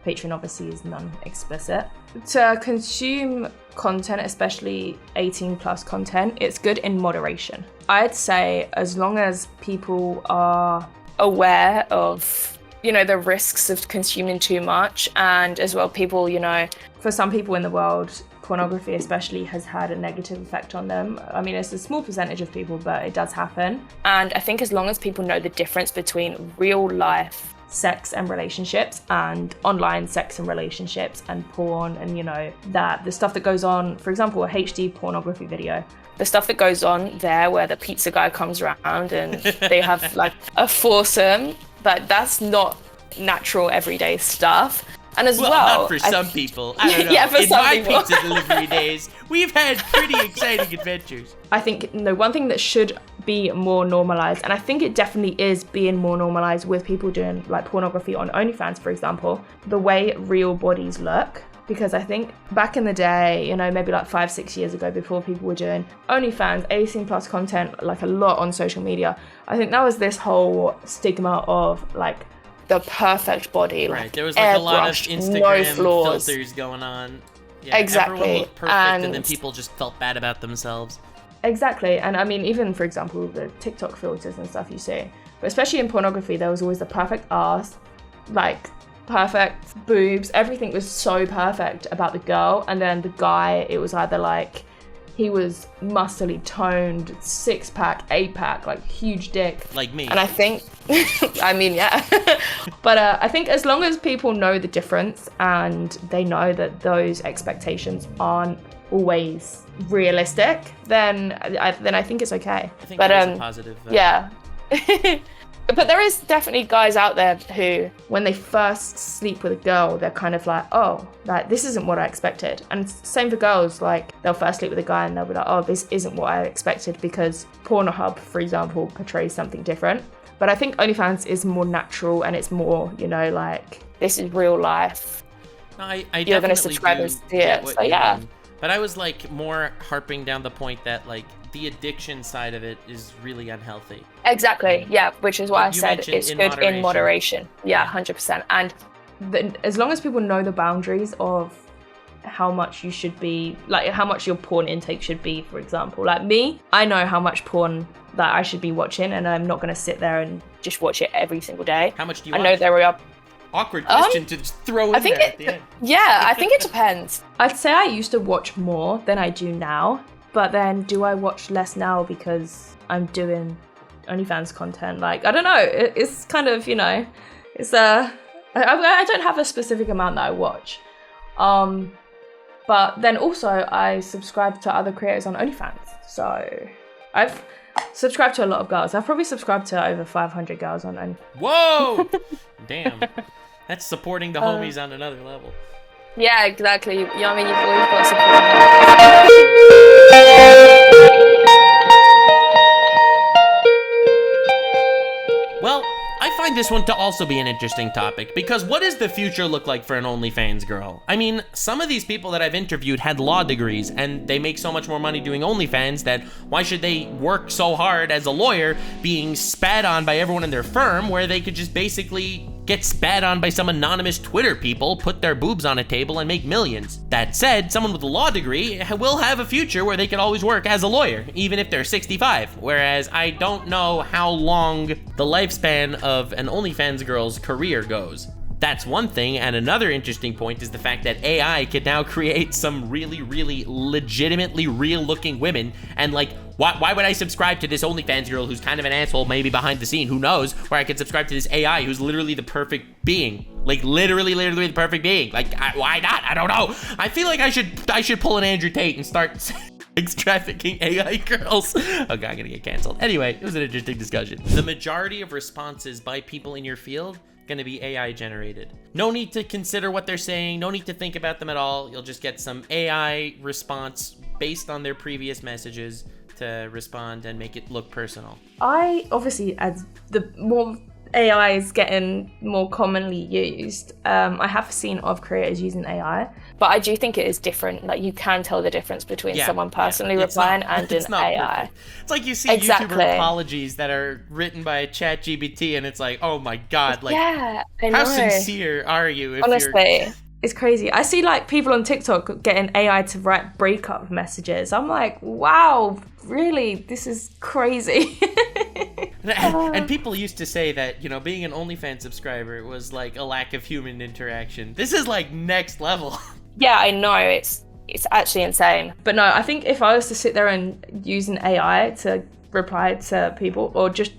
Patreon obviously is non-explicit. To consume content, especially 18 plus content, it's good in moderation. I'd say as long as people are aware of, you know, the risks of consuming too much, and as well people, you know, for some people in the world, pornography especially has had a negative effect on them. I mean, it's a small percentage of people, but it does happen. And I think as long as people know the difference between real life sex and relationships and online sex and relationships and porn, and you know, that the stuff that goes on, for example, a HD pornography video, the stuff that goes on there where the pizza guy comes around and they have like a foursome, but that's not natural everyday stuff. And as well, not for some people. I don't know. Yeah, for in some my people. pizza delivery days, we've had pretty exciting adventures. I think the one thing that should be more normalized, and I think it definitely is being more normalized with people doing like pornography on OnlyFans, for example, the way real bodies look because I think back in the day, you know, maybe like 5-6 years ago, before people were doing OnlyFans, 18+ content, like a lot on social media, I think that was this whole stigma of like the perfect body, Right, like there was like a lot of airbrushed, Instagram no flaws. filters going on. Yeah, Exactly. Everyone looked perfect, and then And- people just felt bad about themselves. Exactly. And I mean, even for example, the TikTok filters and stuff you see, but especially in pornography, there was always the perfect ass, like perfect boobs. Everything was so perfect about the girl. And then the guy, it was either like he was muscly toned, 6-pack, 8-pack, like huge dick. Like me. And I think, I mean, yeah. But I think as long as people know the difference and they know that those expectations aren't always realistic, then I think it's okay. I think But, that is a positive. Yeah. But there is definitely guys out there who, When they first sleep with a girl, they're kind of like, oh, like this isn't what I expected. And same for girls, like they'll first sleep with a guy and they'll be like, oh, this isn't what I expected, because Pornhub, for example, portrays something different. But I think OnlyFans is more natural and it's more, you know, like, this is real life. No, I You're gonna definitely subscribe do and see get it, what so you yeah. mean. But I was like more harping down the point that like the addiction side of it is really unhealthy. Exactly, yeah, which is why I You said mentioned it's in good moderation. in moderation. Yeah, 100%. And as long as people know the boundaries of how much you should be, like how much your porn intake should be, for example. Like me, I know how much porn that I should be watching, and I'm not going to sit there and just watch it every single day. How much do you I watch? know there are, Awkward question to just throw in I think there at the it, end. yeah, I think it depends. I'd say I used to watch more than I do now, but then do I watch less now because I'm doing OnlyFans content? Like, I don't know. It's kind of, you know, it's I don't have a specific amount that I watch. But then also I subscribe to other creators on OnlyFans. So I've subscribed to a lot of girls. I've probably subscribed to over 500 girls on OnlyFans. Whoa! Damn. That's supporting the homies on another level. Yeah, exactly. You know what I mean? You've always got support. Well, I find this one to also be an interesting topic, because what does the future look like for an OnlyFans girl? I mean, some of these people that I've interviewed had law degrees, and they make so much more money doing OnlyFans that why should they work so hard as a lawyer being spat on by everyone in their firm, where they could just basically get spat on by some anonymous Twitter people, put their boobs on a table, and make millions. That said, someone with a law degree will have a future where they can always work as a lawyer, even if they're 65, whereas I don't know how long the lifespan of an OnlyFans girl's career goes. That's one thing, and another interesting point is the fact that AI can now create some really, really legitimately real-looking women, and like, why would I subscribe to this OnlyFans girl who's kind of an asshole, maybe behind the scene, who knows, where I could subscribe to this AI who's literally the perfect being. Like, literally the perfect being. Like, why not? I don't know. I feel like I should pull an Andrew Tate and start sex trafficking AI girls. Oh God, I'm gonna get canceled. Anyway, it was an interesting discussion. The majority of responses by people in your field gonna be AI generated. No need to consider what they're saying, no need to think about them at all. You'll just get some AI response based on their previous messages to respond and make it look personal. I obviously, as the more AI is getting more commonly used, I have seen of creators using AI. But I do think it is different. Like, you can tell the difference between someone personally replying and an AI. Perfect. It's like you see YouTuber apologies that are written by ChatGPT, and it's like, oh my God, like, yeah, I know. how sincere are you? If Honestly. It's crazy. I see like people on TikTok getting AI to write breakup messages. I'm like, wow, really? This is crazy. And people used to say that, you know, being an OnlyFans subscriber was like a lack of human interaction. This is like next level. Yeah, I know. It's actually insane. But no, I think if I was to sit there and use an AI to reply to people, or just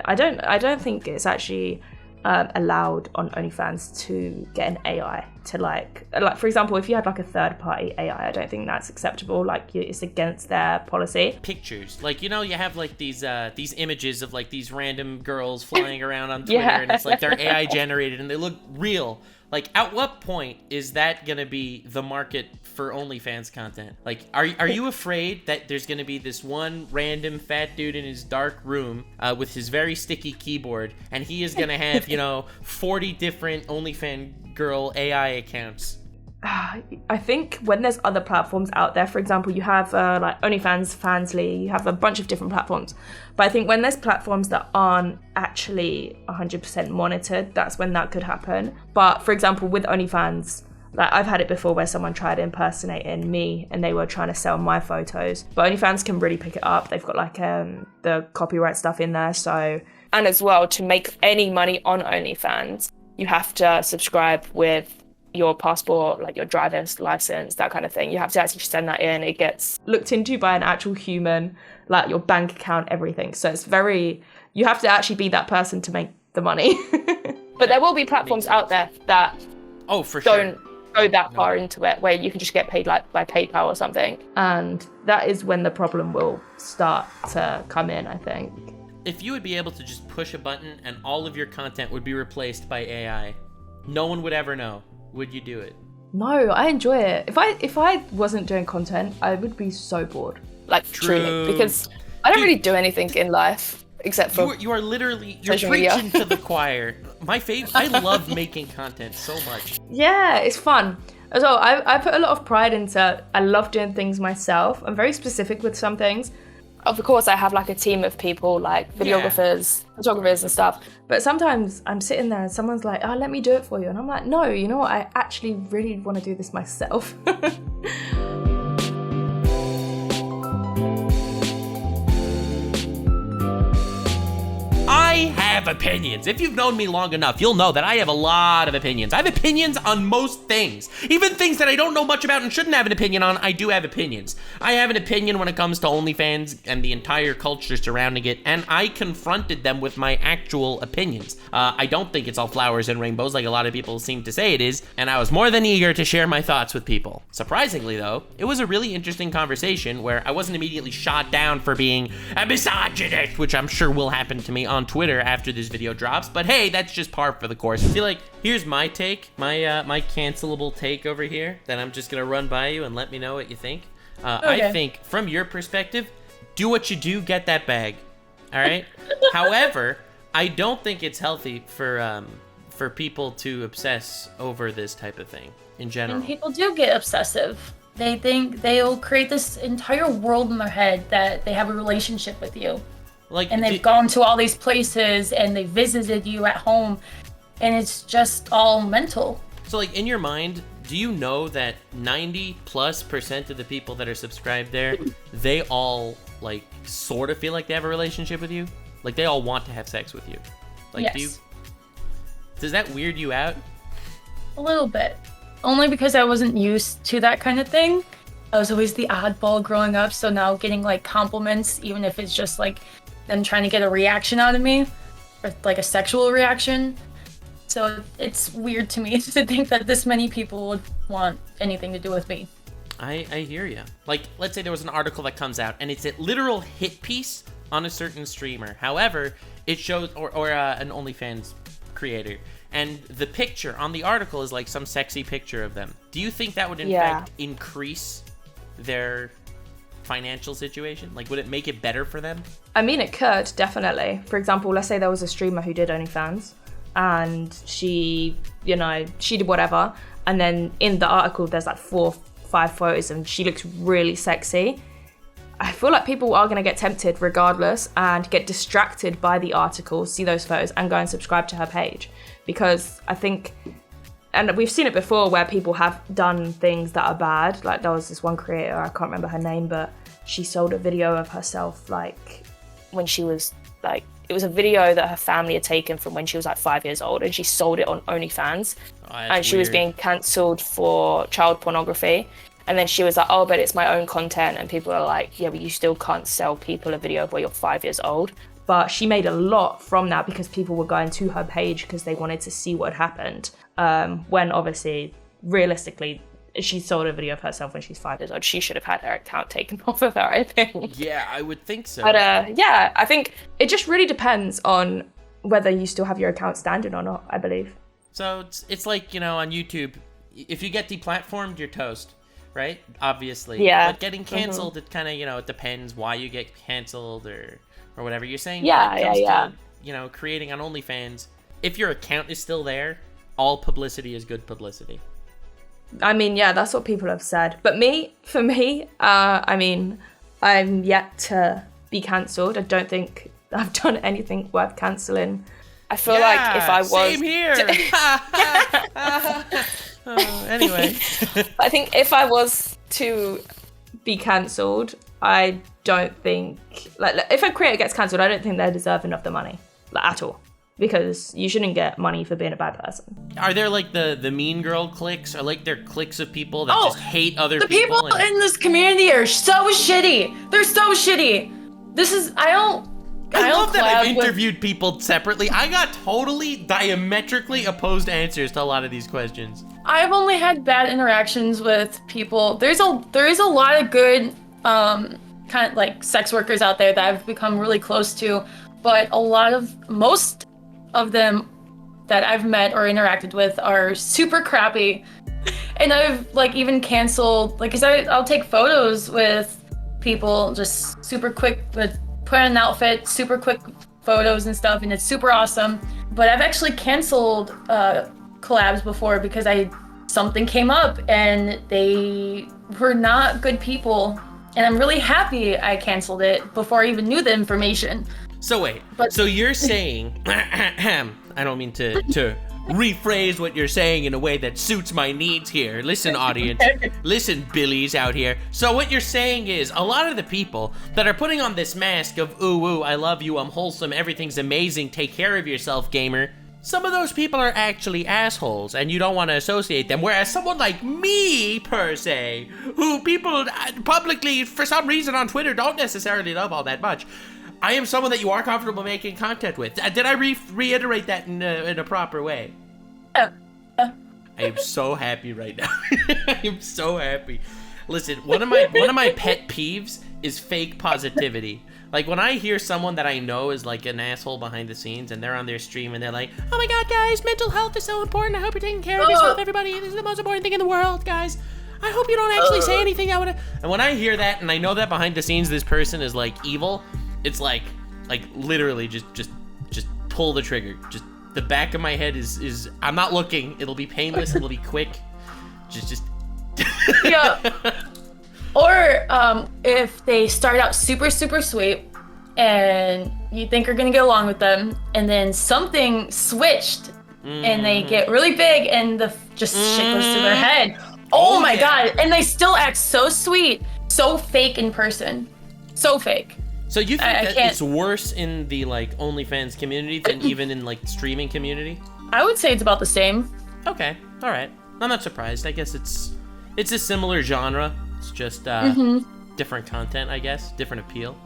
I don't think it's actually allowed on OnlyFans to get an AI to like for example, if you had like a third party AI, I don't think that's acceptable. Like, it's against their policy. Pictures, like, you know, you have like these images of like these random girls flying around on Twitter, and it's like they're AI generated and they look real. Like, at what point is that gonna be the market for OnlyFans content? Like, are you afraid that there's gonna be this one random fat dude in his dark room with his very sticky keyboard, and he is gonna have, you know, 40 different OnlyFans girl AI accounts? I think when there's other platforms out there, for example, you have like OnlyFans, Fansly, you have a bunch of different platforms. But I think when there's platforms that aren't actually 100% monitored, that's when that could happen. But for example, with OnlyFans, like I've had it before where someone tried impersonating me and they were trying to sell my photos. But OnlyFans can really pick it up. They've got like the copyright stuff in there, so. And as well, to make any money on OnlyFans, you have to subscribe with your passport, like your driver's license, that kind of thing. You have to actually send that in. It gets looked into by an actual human, like your bank account, everything. So it's very, you have to actually be that person to make the money. But there will be platforms out there that for don't go that far into it, where you can just get paid like by PayPal or something. And that is when the problem will start to come in, I think. If you would be able to just push a button and all of your content would be replaced by AI, no one would ever know. Would you do it? No, I enjoy it. If I wasn't doing content, I would be so bored. Like truly, because I don't really do anything in life except for you are literally social preaching media. to the choir. I love making content so much. Yeah, it's fun. As well, I put a lot of pride into. I love doing things myself. I'm very specific with some things. Of course, I have like a team of people, like videographers, photographers and stuff. But sometimes I'm sitting there and someone's like, oh, let me do it for you. And I'm like, no, you know what? I actually really want to do this myself. I have opinions. If you've known me long enough, you'll know that I have a lot of opinions. I have opinions on most things. Even things that I don't know much about and shouldn't have an opinion on, I do have opinions. I have an opinion when it comes to OnlyFans and the entire culture surrounding it, and I confronted them with my actual opinions. I don't think it's all flowers and rainbows like a lot of people seem to say it is, and I was more than eager to share my thoughts with people. Surprisingly though, it was a really interesting conversation where I wasn't immediately shot down for being a misogynist, which I'm sure will happen to me on Twitter after this video drops, but hey, that's just par for the course. I feel like here's my take, my cancelable take over here that I'm just gonna run by you and let me know what you think. Okay. I think from your perspective, do what you do, get that bag. All right. However, I don't think it's healthy for people to obsess over this type of thing in general. And people do get obsessive. They think they'll create this entire world in their head that they have a relationship with you. Like, And they've gone to all these places and they visited you at home, and it's just all mental. So like in your mind, do you know that 90+% of the people that are subscribed there, they all like sort of feel like they have a relationship with you? Like they all want to have sex with you? Like Yes. Does that weird you out? A little bit. Only because I wasn't used to that kind of thing. I was always the oddball growing up, so now getting like compliments, even if it's just like them trying to get a reaction out of me, or like a sexual reaction. So it's weird to me to think that this many people would want anything to do with me. I hear you. Like, let's say there was an article that comes out and it's a literal hit piece on a certain streamer. However, it shows, or an OnlyFans creator, and the picture on the article is like some sexy picture of them. Do you think that would in fact increase their financial situation? Like, would it make it better for them? I mean, it could, definitely. For example, let's say there was a streamer who did OnlyFans and she did whatever. And then in the article, there's like 4 or 5 photos and she looks really sexy. I feel like people are going to get tempted regardless and get distracted by the article, see those photos and go and subscribe to her page. Because I think, and we've seen it before where people have done things that are bad. Like there was this one creator, I can't remember her name, but she sold a video of herself like when she was like, it was a video that her family had taken from when she was like 5 years old, and she sold it on OnlyFans. And she was being cancelled for child pornography. And then she was like, oh, but it's my own content. And people are like, yeah, but you still can't sell people a video of where you're 5 years old. But she made a lot from that because people were going to her page because they wanted to see what happened. When obviously, realistically, she sold a video of herself when she's 5 years old. She should have had her account taken off of her, I think. Yeah, I would think so. But yeah, I think it just really depends on whether you still have your account standing or not, I believe. So it's like, on YouTube, if you get deplatformed, you're toast, right? Obviously. Yeah. But getting canceled, it kind of, it depends why you get canceled or whatever. You're saying Yeah. to, creating on OnlyFans, if your account is still there, all publicity is good publicity. I mean, yeah, that's what people have said. But for me, I mean, I'm yet to be cancelled. I don't think I've done anything worth cancelling. I feel like if I was... Same here. Anyway. I think if I was to be cancelled, I don't think... Like, if a creator gets cancelled, I don't think they're deserving of the money. Like, at all. Because you shouldn't get money for being a bad person. Are there like the mean girl cliques? Or like there cliques of people that just hate other the people? The people in this community are so shitty. They're so shitty. I love that I've interviewed people separately. I got totally diametrically opposed answers to a lot of these questions. I've only had bad interactions with people. There is a lot of good kind of like sex workers out there that I've become really close to, but most of them that I've met or interacted with are super crappy. And I've like even canceled, like, 'cause I'll take photos with people just super quick, with put on an outfit, super quick photos and stuff, and it's super awesome. But I've actually canceled collabs before because something came up and they were not good people. And I'm really happy I canceled it before I even knew the information. So wait, so you're saying, I don't mean to rephrase what you're saying in a way that suits my needs here. Listen, audience, listen, Billies out here. So what you're saying is a lot of the people that are putting on this mask of, ooh, I love you, I'm wholesome, everything's amazing, take care of yourself, gamer. Some of those people are actually assholes and you don't want to associate them. Whereas someone like me, per se, who people publicly, for some reason on Twitter, don't necessarily love all that much, I am someone that you are comfortable making content with. Did I reiterate that in a proper way? I am so happy right now. I am so happy. Listen, one of my pet peeves is fake positivity. Like when I hear someone that I know is like an asshole behind the scenes and they're on their stream and they're like, oh my god guys, mental health is so important. I hope you're taking care of yourself, everybody. This is the most important thing in the world, guys. I hope you don't actually say anything that would... And when I hear that and I know that behind the scenes this person is like evil, it's like literally just pull the trigger. Just the back of my head is I'm not looking. It'll be painless. It'll be quick. Just. Yeah. Or if they start out super super sweet and you think you're gonna get along with them, and then something switched and they get really big and shit goes to their head. Oh my god! And they still act so sweet, so fake in person, so fake. So you think that it's worse in the like OnlyFans community than even in like streaming community? I would say it's about the same. Okay, all right. I'm not surprised. I guess it's a similar genre. It's just different content, I guess, different appeal.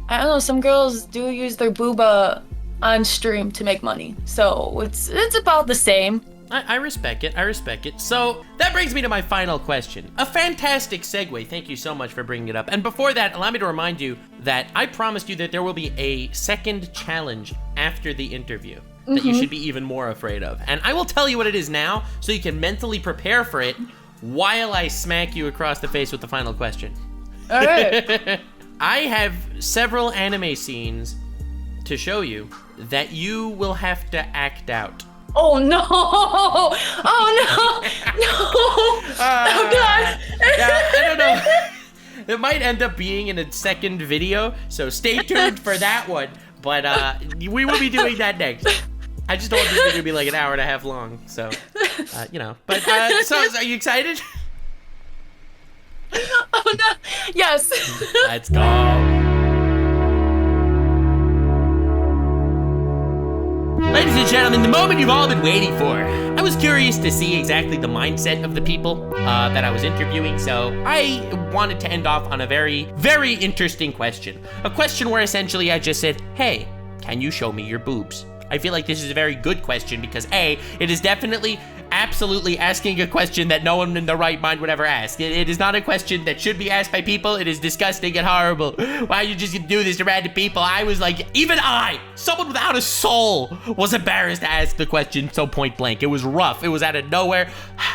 I don't know. Some girls do use their booba on stream to make money, so it's about the same. I respect it. I respect it. So that brings me to my final question. A fantastic segue. Thank you so much for bringing it up. And before that, allow me to remind you that I promised you that there will be a second challenge after the interview that you should be even more afraid of. And I will tell you what it is now so you can mentally prepare for it while I smack you across the face with the final question. All right. I have several anime scenes to show you that you will have to act out. Oh no! Oh no! No! Oh god! Yeah, I don't know. It might end up being in a second video, so stay tuned for that one. But we will be doing that next. I just don't want this video to be like an hour and a half long, so you know. But so are you excited? Oh no! Yes. Let's go. Ladies and gentlemen, the moment you've all been waiting for. I was curious to see exactly the mindset of the people that I was interviewing, so I wanted to end off on a very, very interesting question. A question where essentially I just said, hey, can you show me your boobs? I feel like this is a very good question because A, it is definitely absolutely asking a question that no one in their right mind would ever ask. It is not a question that should be asked by people. It is disgusting and horrible. Why you just do this to random people? I was like, even I, someone without a soul, was embarrassed to ask the question so point blank. It was rough. It was out of nowhere,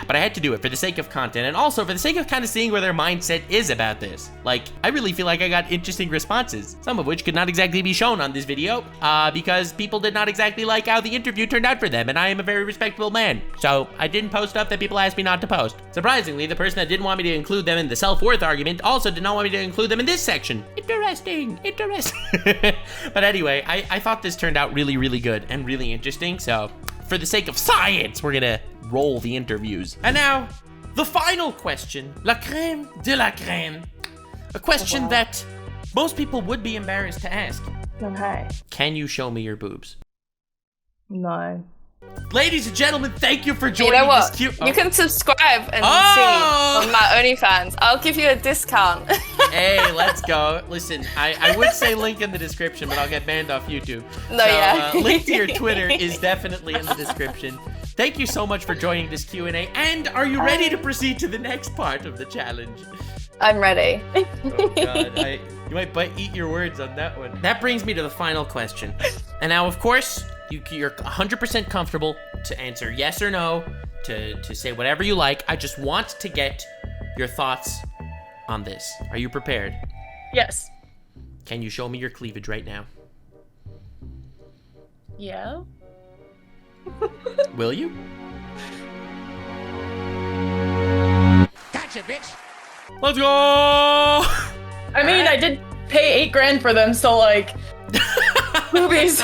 but I had to do it for the sake of content and also for the sake of kind of seeing where their mindset is about this. Like, I really feel like I got interesting responses, some of which could not exactly be shown on this video because people did not exactly exactly like how the interview turned out for them, and I am a very respectable man. So I didn't post stuff that people asked me not to post. Surprisingly, the person that didn't want me to include them in the self-worth argument also did not want me to include them in this section. Interesting. But anyway, I thought this turned out really, really good and really interesting. So for the sake of science, we're gonna roll the interviews. And now, the final question, la crème de la crème. A question that most people would be embarrassed to ask. Okay. Can you show me your boobs? No. Ladies and gentlemen, thank you for You joining know what? this cute... You can subscribe and see on my OnlyFans. I'll give you a discount. Hey, let's go. Listen, I would say link in the description, but I'll get banned off YouTube. No, yeah. Link to your Twitter is definitely in the description. Thank you so much for joining this Q&A. And are you ready to proceed to the next part of the challenge? I'm ready. Oh God, you might eat your words on that one. That brings me to the final question. And now, of course, you're 100% comfortable to answer yes or no, to say whatever you like. I just want to get your thoughts on this. Are you prepared? Yes. Can you show me your cleavage right now? Yeah. Will you? Gotcha, bitch. Let's go! I mean, I did pay $8,000 for them, so like, boobies.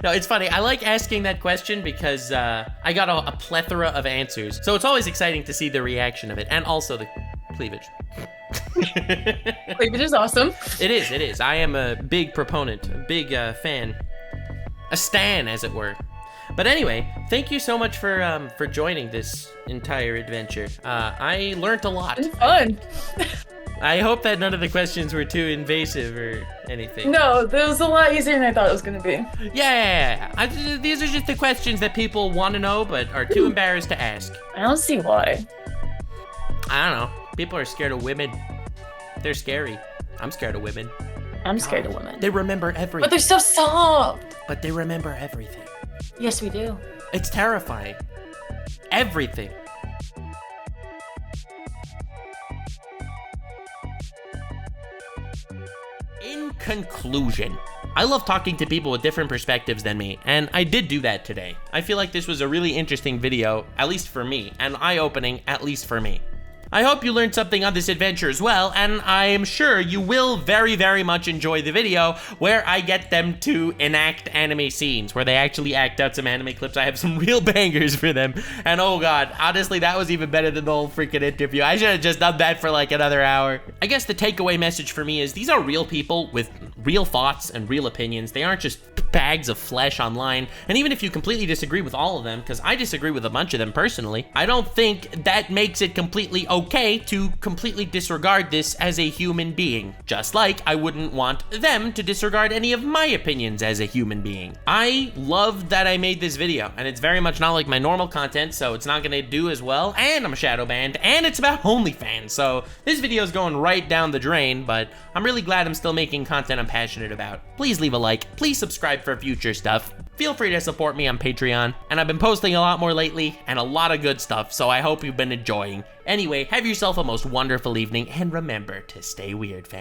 No, it's funny. I like asking that question because I got a plethora of answers. So it's always exciting to see the reaction of it, and also the cleavage. Cleavage is awesome. It is. I am a big proponent, a big fan. A stan, as it were. But anyway, thank you so much for joining this entire adventure. I learned a lot. It's fun. I hope that none of the questions were too invasive or anything. No, it was a lot easier than I thought it was gonna be. Yeah. These are just the questions that people want to know but are too embarrassed to ask. I don't see why. I don't know. People are scared of women. They're scary. I'm scared of women. I'm scared of women. They remember everything. But they're so soft. But they remember everything. Yes, we do. It's terrifying. Everything. In conclusion, I love talking to people with different perspectives than me, and I did do that today. I feel like this was a really interesting video, at least for me, and eye-opening, at least for me. I hope you learned something on this adventure as well, and I am sure you will very, very much enjoy the video where I get them to enact anime scenes, where they actually act out some anime clips. I have some real bangers for them, and oh God, honestly, that was even better than the whole freaking interview. I should have just done that for like another hour. I guess the takeaway message for me is these are real people with real thoughts and real opinions. They aren't just bags of flesh online, and even if you completely disagree with all of them, because I disagree with a bunch of them personally, I don't think that makes it completely okay to completely disregard this as a human being, just like I wouldn't want them to disregard any of my opinions as a human being. I love that I made this video, and it's very much not like my normal content, so it's not gonna do as well, and I'm shadow banned, and it's about OnlyFans, so this video is going right down the drain, but I'm really glad I'm still making content I'm passionate about. Please leave a like, please subscribe for future stuff. Feel free to support me on Patreon, and I've been posting a lot more lately, and a lot of good stuff, so I hope you've been enjoying. Anyway, have yourself a most wonderful evening, and remember to stay weird, fam.